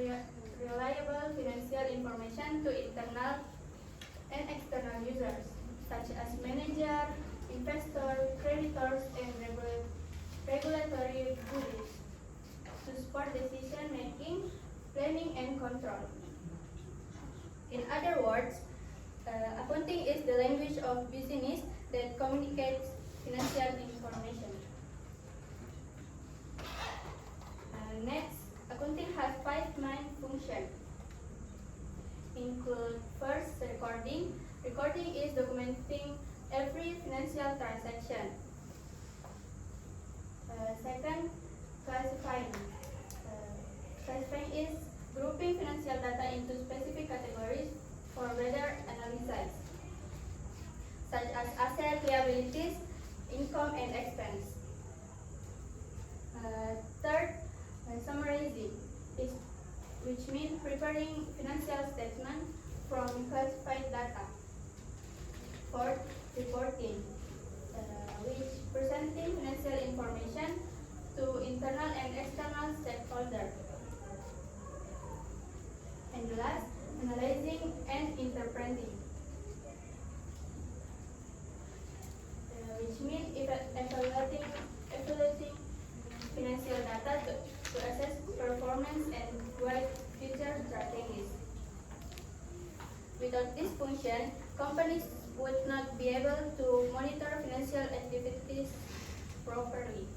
reliable financial information to internal and external users, such as manager, investor, creditors, and regulatory bodies, to support decision making, planning, and control. In other words, accounting is the language of business that communicates financial information. Next, accounting has 5 main functions. Include first, recording. Recording is documenting every financial transaction. Second, classifying. Classifying is grouping financial data into specific categories for better analysis, such as asset, liabilities, income, and expense. Third, summarizing, which means preparing financial statement from classified data. Fourth, reporting, which presenting financial information to internal and external stakeholders. And last, analyzing and interpreting, which means evaluating financial data to assess performance and guide future strategies. Without this function, companies would not be able to monitor financial activities properly.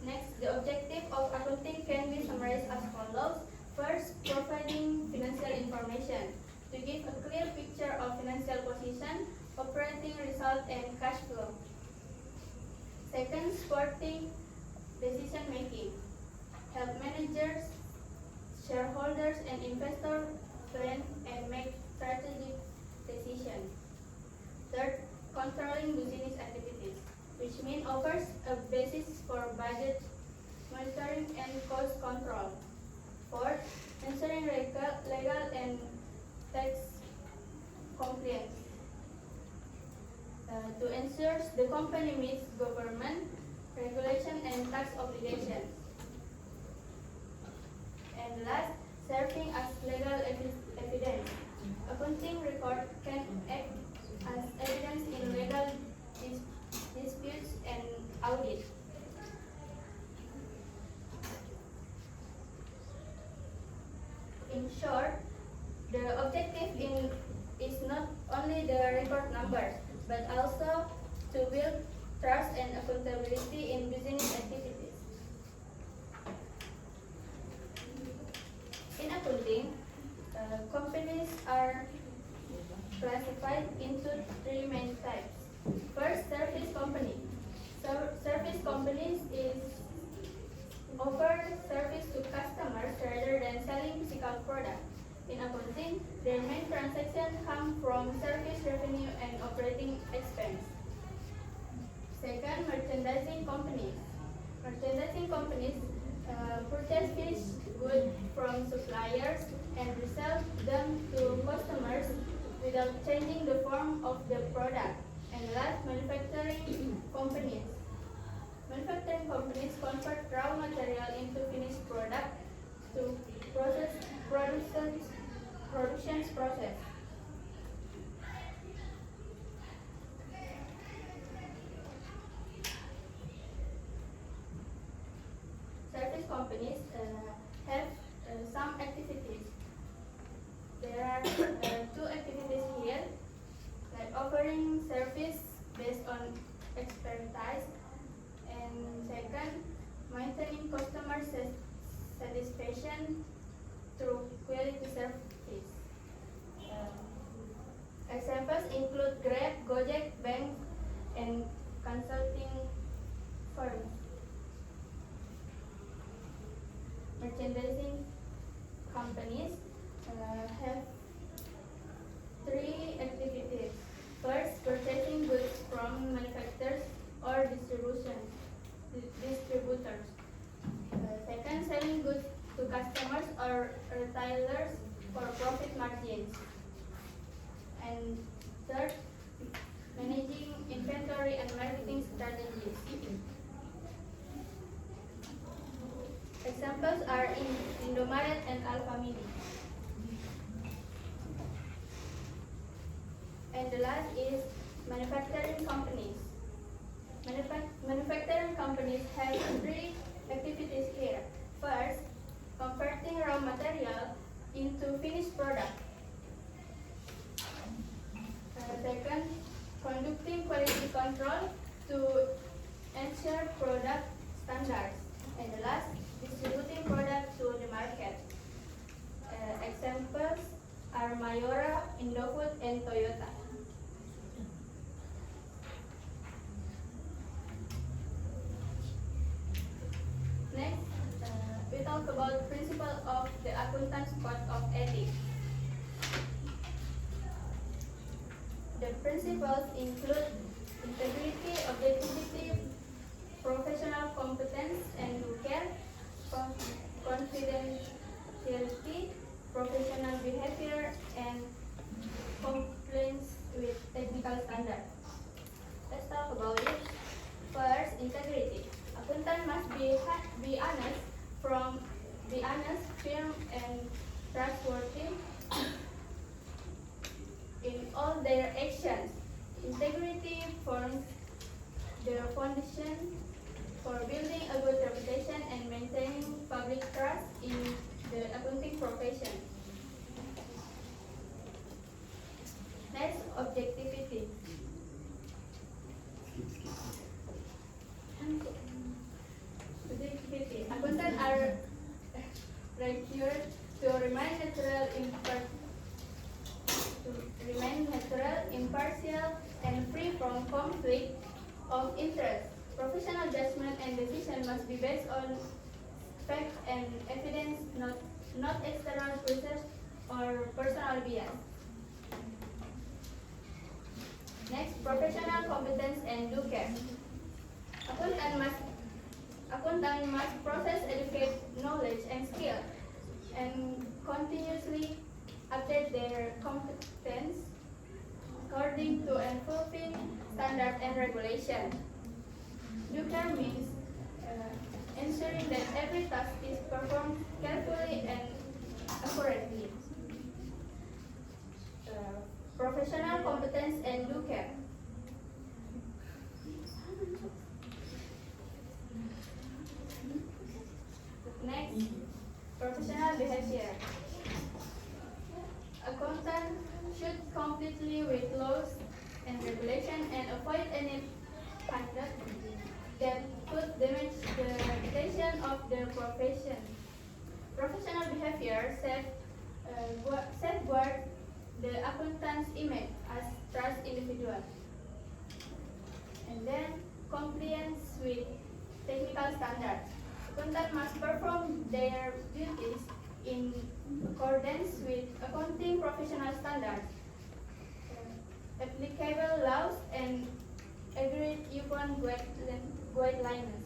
Next, the objective of accounting can be summarized as follows. First, providing financial information to give a clear picture of financial position, operating result, and cash flow. Second, supporting decision making, help managers, shareholders, and investors plan and make strategic decisions. Third, controlling business activities, which means offers a basis for budget monitoring and cost control. Fourth, ensuring legal and tax compliance, to ensure the company meets government regulation and tax obligations. And last, serving as legal evidence. Accounting record can act as evidence in legal disputes and audit. In short, the objective is not only the record numbers, but also to build trust and accountability in business activities. In accounting, companies are classified into 3 main types. First, service company. Service companies offer service to customers rather than selling physical products. In accounting, their main transactions come from service revenue and operating expense. Second, merchandising companies. Merchandising companies purchase finished goods from suppliers and resell them to customers without changing the form of the product. And last, manufacturing companies. Manufacturing companies convert raw material into finished product to production process. Service companies have some activities. There are 2 activities here, like offering service based on expertise, and second, maintaining customer satisfaction through quality service. Examples include Grab, Gojek, bank, and consulting firms. Merchandising companies have 3 activities. First, purchasing goods from manufacturers or distributors. Second, selling goods to customers or retailers for profit margins. And third, managing inventory and marketing strategies. Indomaret, and Alpha Mini. And the last is manufacturing companies. Manufacturing companies have three activities here. First, converting raw material into finished product. Second, conducting quality control to ensure product standards. And the last, distributing product to the market. Examples are Mayora, Indofood, and Toyota. Next, we talk about principle of the accountant's code of ethics. The principles include integrity, objectivity, professional competence and care, confidentiality, professional behavior, and compliance with technical standards. Let's talk about it. First, integrity. Accountant must be honest, firm, and trustworthy in all their actions. Integrity forms the foundation for building a good reputation and maintaining public trust in the accounting profession. Next, objectivity. Objectivity. Accountants are required to remain neutral, impartial, and free from conflict of interest. Professional judgment and decision must be based on fact and evidence, not external research or personal bias. Next, professional competence and due care. Accountant must process, educate knowledge and skill, and continuously update their competence according to evolving standards and regulations. Due care means ensuring that every task is performed carefully and accurately. Professional competence and due care. Next, professional behavior. Accountant should comply with laws and regulations and avoid any conduct that could damage the reputation of their profession. Professional behavior safeguard the accountant's image as trust individual. And then, compliance with technical standards. Accountant must perform their duties in accordance with accounting professional standards, applicable laws, and agreed upon guidelines.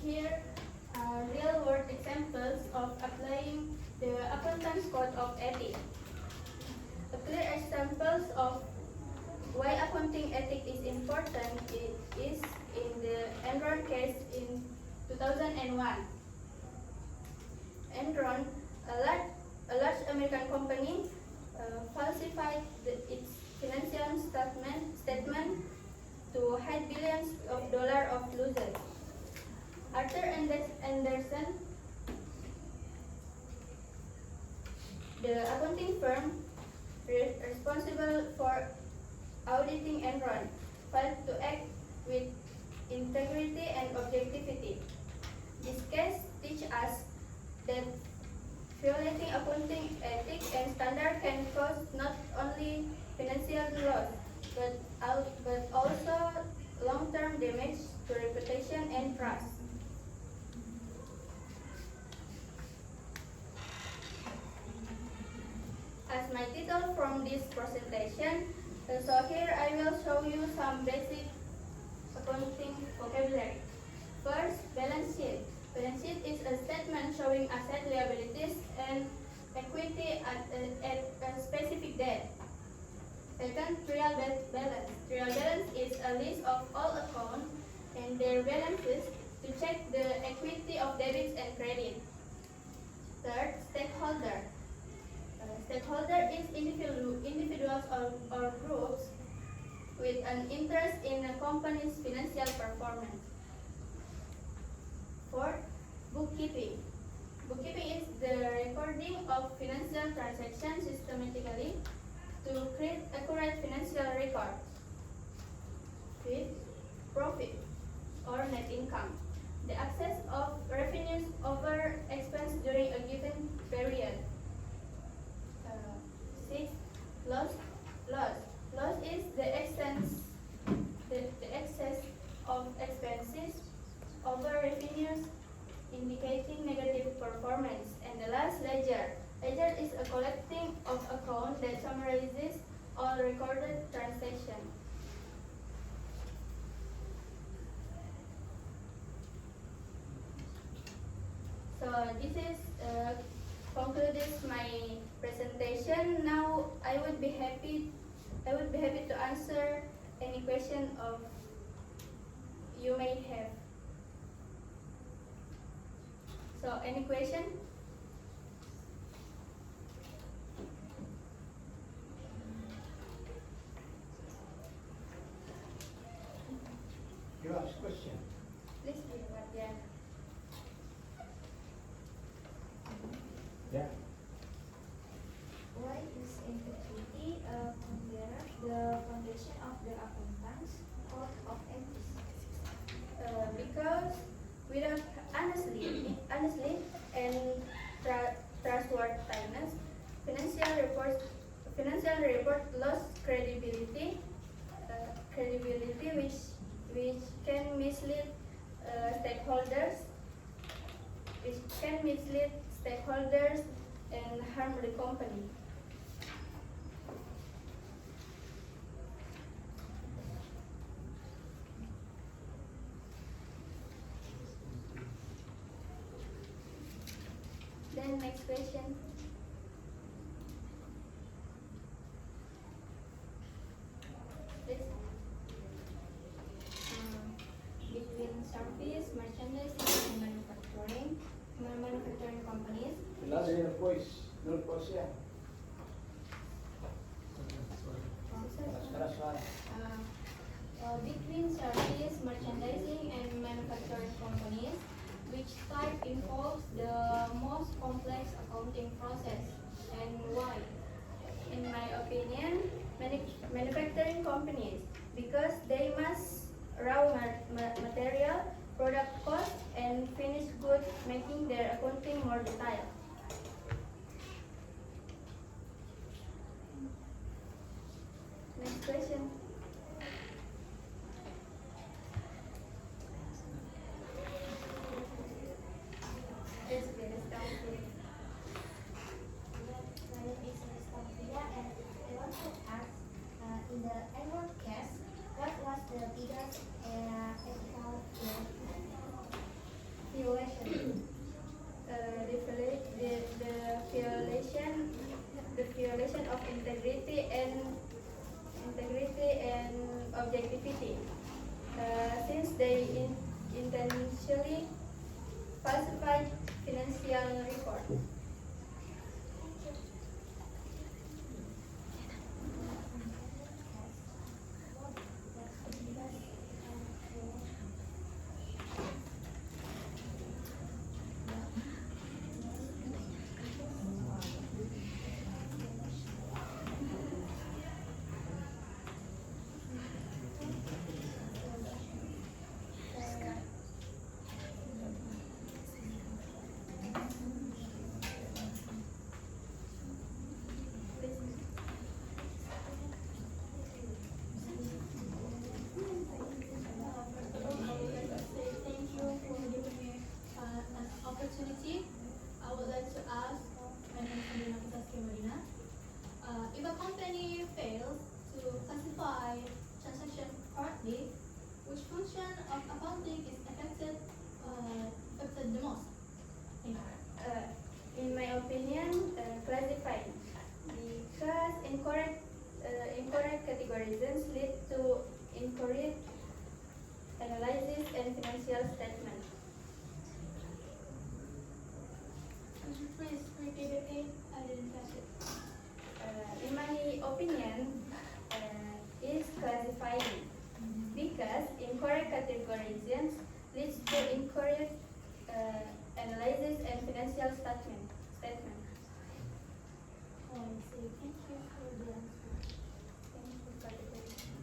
Here are real-world examples of applying the accountant's code of ethics. A clear examples of why accounting ethics is important is in the Enron case in 2001. Enron, a large American company, falsified its financial statement to hide billions of dollars of losses. Arthur Anderson, the accounting firm responsible for auditing Enron, failed to act with integrity and objectivity. This case teaches us that violating accounting ethics and standards can cause not only financial loss, but also long-term damage to reputation and trust. As my title from this presentation, so here I will show you some basic accounting vocabulary. First, balance sheet. Balance sheet is a statement showing asset, liabilities, and equity at a specific date. Second, balance. Trial balance is a list of all accounts and their balances to check the equity of debits and credit. Third, stakeholder. Stakeholder is individuals or groups with an interest in a company's financial performance. Fourth, bookkeeping. Bookkeeping is the recording of financial transactions systematically to create accurate financial records. Fifth, profit or net income. The access of revenues over expense during a given period. Sixth, loss. Loss is the excess of expenses over revenues, indicating negative performance. And the last, ledger. Ledger is a collecting of accounts that summarizes all recorded transactions. So this is concludes my presentation. Now I would be happy to answer any question of you may have. So any question? You ask question. Please be what, yeah. Yeah. Why is integrity considered the foundation of the accountants code of ethics? Because without honestly and trustworthiness, financial report lost credibility, which can mislead stakeholders and harm the company. Then next question. Please. Between service, merchandising, and manufacturing companies. Last year voice, no voice ya. Between service, merchandising, and manufacturing companies, which type involves the most complex accounting process and why? In my opinion, manufacturing companies, because they must raw material, product cost, and finished goods, making their accounting more detailed. Next question. Yes, please, thank you. My name is Ms. Taufia and I want to ask, in the annual case, what was the biggest ethical violation? The violation of integrity and objectivity, since they intentionally falsified financial records. Opportunity, I would like to ask, my name is Sabrina Pisaski Marina. If a company fails to classify transaction correctly, which function of accounting is affected the most? Thank you. In my opinion, classifying, because incorrect incorrect categorizations lead to incorrect analysis and financial statement. Could you please repeat it again? I didn't catch it. In my opinion, is classifying because incorrect categorizations leads to incorrect analysis and financial statement. Oh, I see. Thank you for the answer. Thank you for the question.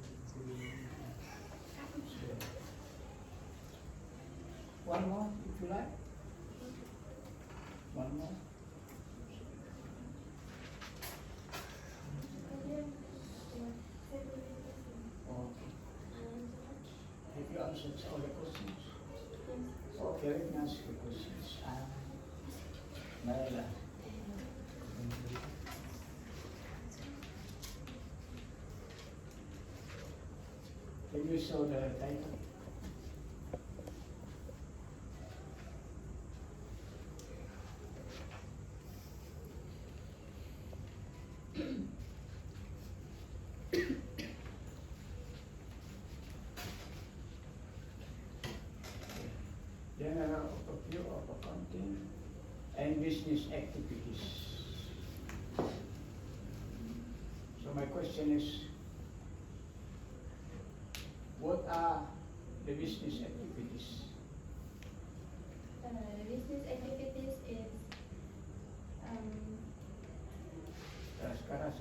One more, if you like. One more. Okay. Have you answered all the questions? Okay, let me ask you questions. Naila. Can you show the title? General overview of accounting and business activities. So my question is, what are the business activities? Business activities is Sekarang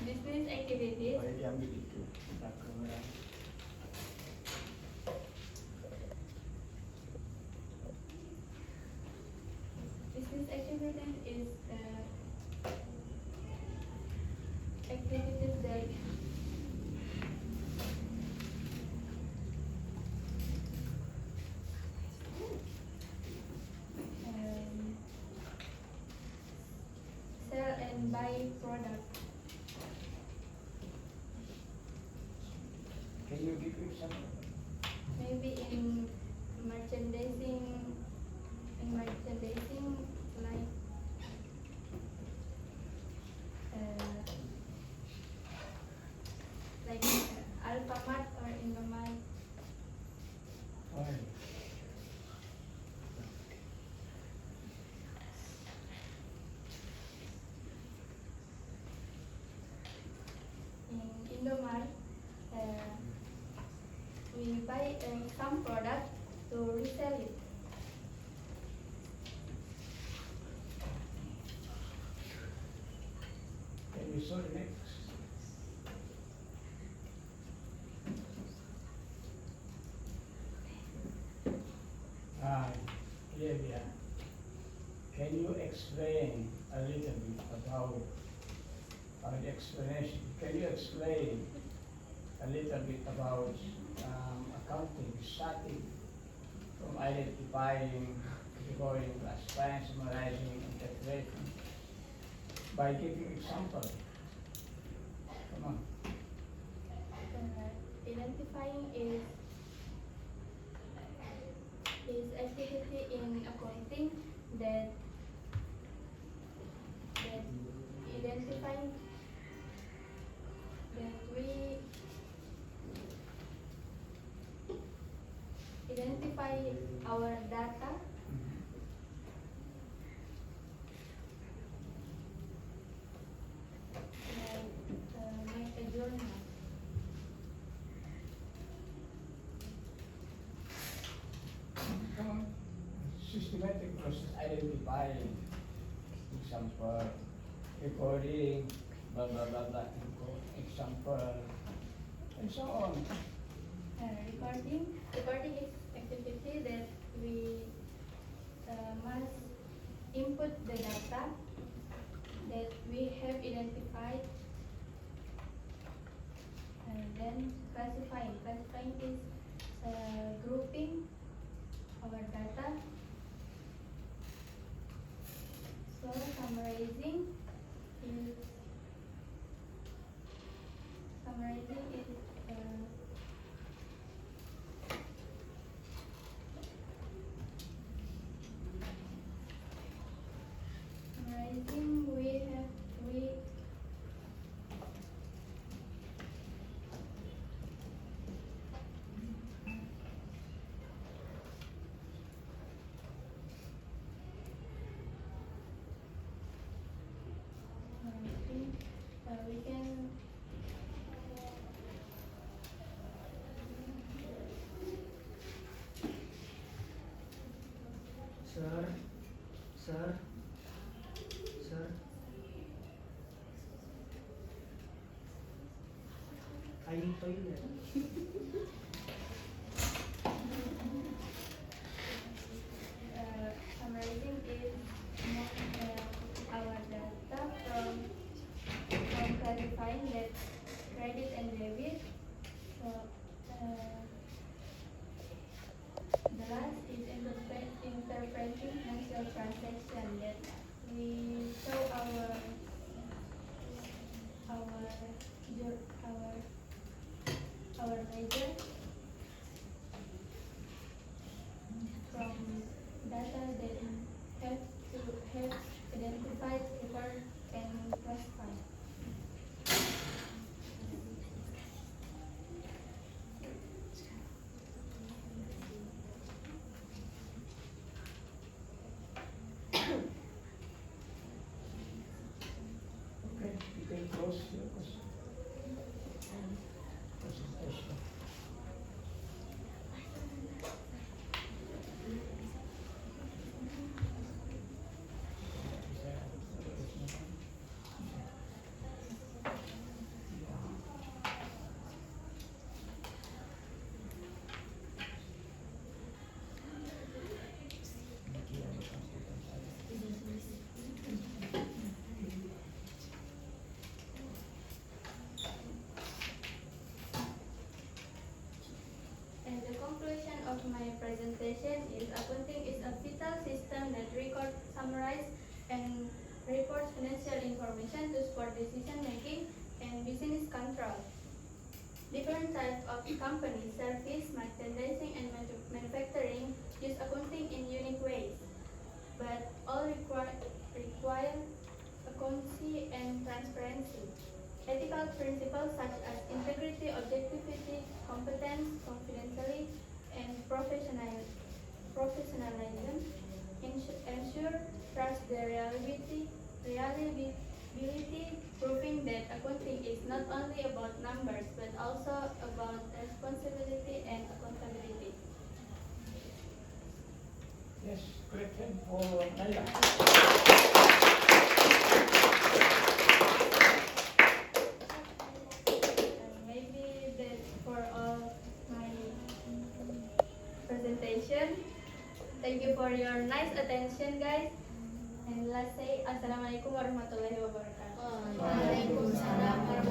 business activities boleh diambil itu kamera. business activities is activities that sell and buy products. Can you give example? Maybe in merchandising, like Alfamart or Indomart. Why? In Indomart, we buy some product to resell it. Can you show the next? Yeah. Can you explain a little bit about the explanation? Can you explain a little bit about accounting, starting from identifying, categorizing, classifying, summarizing, and calculating by giving example? Come on. Identifying is activity in accounting that identifying that we identify our data and make a journal. Come on. Systematic process identifying, example, recording, blah blah blah blah, example, and so on. Recording is activity that we must input the data that we have identified, and then classifying. Classifying is grouping our data. So summarizing is summarizing we we can Sir, sir, sir. I need toilet. summarizing is our data from clarifying that credit and debit. So, the last is interpreting financial transaction that we show our major from data that have identified, record, and classified. Okay, you can close your presentation. And the conclusion of my presentation is accounting is a vital system that records, summarizes, and reports financial information to support decision making and business control. Different types of companies, service, merchandising, and manufacturing use accounting in unique ways, but all require accountancy and transparency. Ethical principles such as integrity, objectivity, competence, confidentiality, and professionalism ensure trust the reliability, proving that accounting is not only about numbers but also about responsibility and accountability. Yes, great hand for Naila. Maybe that's for all my presentation. Thank you for your nice attention, guys. And let's say Assalamualaikum warahmatullahi wabarakatuh. Waalaikumsalam warahmatullahi